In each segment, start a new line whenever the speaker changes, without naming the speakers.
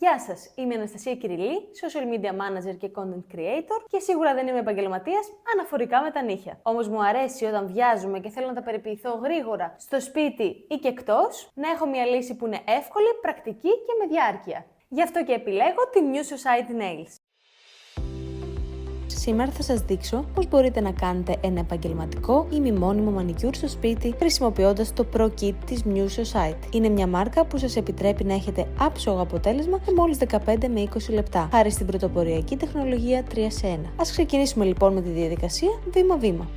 Γεια σας, είμαι η Αναστασία Κυριλή, social media manager και content creator και σίγουρα δεν είμαι επαγγελματίας αναφορικά με τα νύχια. Όμως μου αρέσει όταν βιάζομαι και θέλω να τα περιποιηθώ γρήγορα στο σπίτι ή και εκτός, να έχω μια λύση που είναι εύκολη, πρακτική και με διάρκεια. Γι' αυτό και επιλέγω τη New Society Nails. Σήμερα θα σας δείξω πώς μπορείτε να κάνετε ένα επαγγελματικό ή μημόνιμο μανικιούρ στο σπίτι χρησιμοποιώντας το Pro Kit της New Society. Είναι μια μάρκα που σας επιτρέπει να έχετε άψογο αποτέλεσμα σε μόλις 15 με 20 λεπτά, χάρη στην πρωτοποριακή τεχνολογία 3-σε-1. Ας ξεκινήσουμε λοιπόν με τη διαδικασία βήμα-βήμα.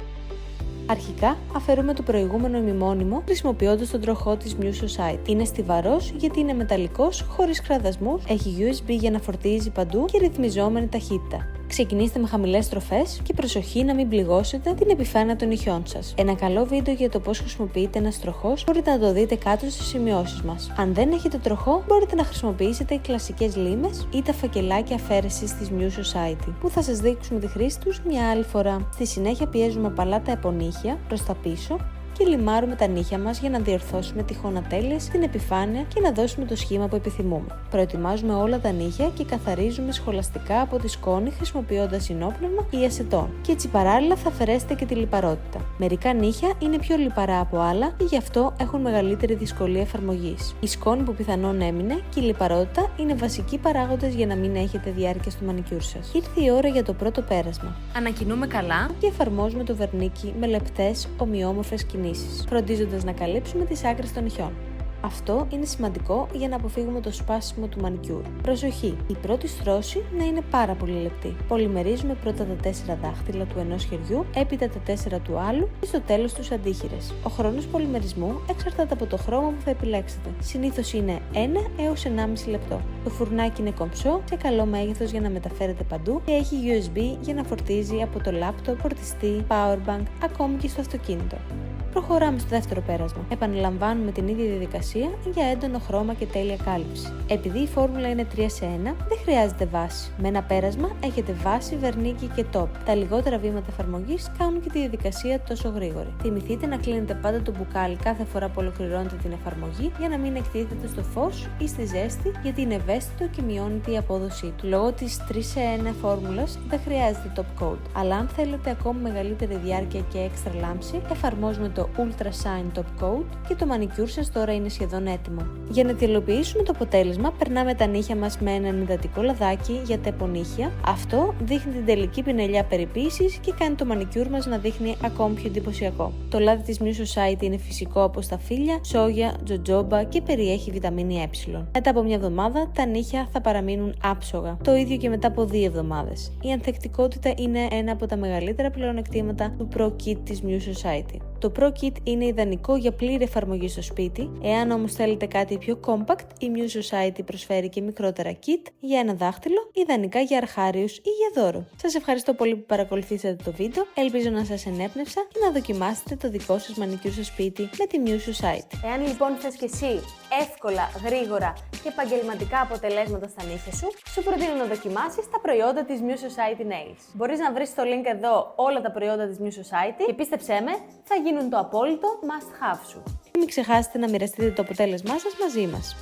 Αρχικά, αφαιρούμε το προηγούμενο ημιμόνιμο χρησιμοποιώντας τον τροχό της New Society. Είναι στιβαρός γιατί είναι μεταλλικός, χωρίς κραδασμούς, έχει USB για να φορτίζει παντού και ρυθμιζόμενη ταχύτητα. Ξεκινήστε με χαμηλές στροφές και προσοχή να μην πληγώσετε την επιφάνεια των νυχιών σας. Ένα καλό βίντεο για το πώς χρησιμοποιείται ένας τροχός μπορείτε να το δείτε κάτω στις σημειώσεις μας. Αν δεν έχετε τροχό, μπορείτε να χρησιμοποιήσετε οι κλασικές λίμες ή τα φακελάκια αφαίρεσης της New Society, που θα σας δείξουμε τη χρήση τους μια άλλη φορά. Στη συνέχεια πιέζουμε απαλά τα επονύχια προς τα πίσω και λιμάρουμε τα νύχια μας για να διορθώσουμε τυχόν ατέλειες στην επιφάνεια και να δώσουμε το σχήμα που επιθυμούμε. Προετοιμάζουμε όλα τα νύχια και καθαρίζουμε σχολαστικά από τη σκόνη χρησιμοποιώντας υνόπνευμα ή ασετόν. Και έτσι παράλληλα θα αφαιρέσετε και τη λιπαρότητα. Μερικά νύχια είναι πιο λιπαρά από άλλα και γι' αυτό έχουν μεγαλύτερη δυσκολία εφαρμογής. Η σκόνη που πιθανόν έμεινε και η λιπαρότητα είναι βασικοί παράγοντες για να μην έχετε διάρκεια στο μανικιούρ σας. Ήρθε η ώρα για το πρώτο πέρασμα. Ανακινούμε καλά και εφαρμόζουμε το βερνίκι με λεπτές, ομοιόμορφες κινήσεις, φροντίζοντας να καλύψουμε τις άκρες των νυχιών. Αυτό είναι σημαντικό για να αποφύγουμε το σπάσιμο του μανικιούρ. Προσοχή! Η πρώτη στρώση να είναι πάρα πολύ λεπτή. Πολυμερίζουμε πρώτα τα 4 δάχτυλα του ενός χεριού, έπειτα τα 4 του άλλου και στο τέλος τους αντίχειρες. Ο χρόνος πολυμερισμού εξαρτάται από το χρώμα που θα επιλέξετε. Συνήθως είναι 1 έως 1,5 λεπτό. Το φουρνάκι είναι κομψό, σε καλό μέγεθος για να μεταφέρετε παντού και έχει USB για να φορτίζει από το λάπτοπ, φορτιστή, powerbank, ακόμη και στο αυτοκίνητο. Προχωράμε στο δεύτερο πέρασμα. Επαναλαμβάνουμε την ίδια διαδικασία για έντονο χρώμα και τέλεια κάλυψη. Επειδή η φόρμουλα είναι 3-σε-1, δεν χρειάζεται βάση. Με ένα πέρασμα έχετε βάση, βερνίκι και top. Τα λιγότερα βήματα εφαρμογής κάνουν και τη διαδικασία τόσο γρήγορη. Θυμηθείτε να κλείνετε πάντα το μπουκάλι κάθε φορά που ολοκληρώνετε την εφαρμογή για να μην εκτίθεται στο φως ή στη ζέστη, γιατί είναι ευαίσθητο και μειώνεται η απόδοσή του. Λόγω της 3-σε-1 φόρμουλας δεν χρειάζεται top coat. Αλλά αν θέλετε ακόμη μεγαλύτερη διάρκεια και έξτρα λάμψη, εφαρμόζουμε το Ultra Shine Top Coat και το μανικιούρ σας τώρα είναι σχεδόν έτοιμο. Για να τελειοποιήσουμε το αποτέλεσμα, περνάμε τα νύχια μας με ένα υδατικό λαδάκι για τα επονύχια. Αυτό δείχνει την τελική πινελιά περιποίησης και κάνει το μανικιούρ μας να δείχνει ακόμη πιο εντυπωσιακό. Το λάδι της New Society είναι φυσικό από σταφύλια, σόγια, τζοτζόμπα και περιέχει βιταμίνη Ε. Μετά από μια εβδομάδα, τα νύχια θα παραμείνουν άψογα. Το ίδιο και μετά από 2 εβδομάδες. Η ανθεκτικότητα είναι ένα από τα μεγαλύτερα πλεονεκτήματα του Pro Kit της New Society. Το Pro Kit είναι ιδανικό για πλήρη εφαρμογή στο σπίτι. Εάν όμως θέλετε κάτι πιο compact, η New Society προσφέρει και μικρότερα kit για ένα δάχτυλο, ιδανικά για αρχάριους ή για δώρο. Σας ευχαριστώ πολύ που παρακολουθήσατε το βίντεο, ελπίζω να σας ενέπνευσα και να δοκιμάσετε το δικό σας μανικιούρ στο σπίτι με τη New Society. Εάν λοιπόν θες και εσύ εύκολα, γρήγορα και επαγγελματικά αποτελέσματα στα νύχια σου, σου προτείνω να δοκιμάσεις τα προϊόντα της New Society Nails. Μπορείς να βρεις στο link εδώ όλα τα προϊόντα της New Society και πίστεψέ με, θα γίνουν το απόλυτο must have σου. Μην ξεχάσετε να μοιραστείτε το αποτέλεσμά σας μαζί μας.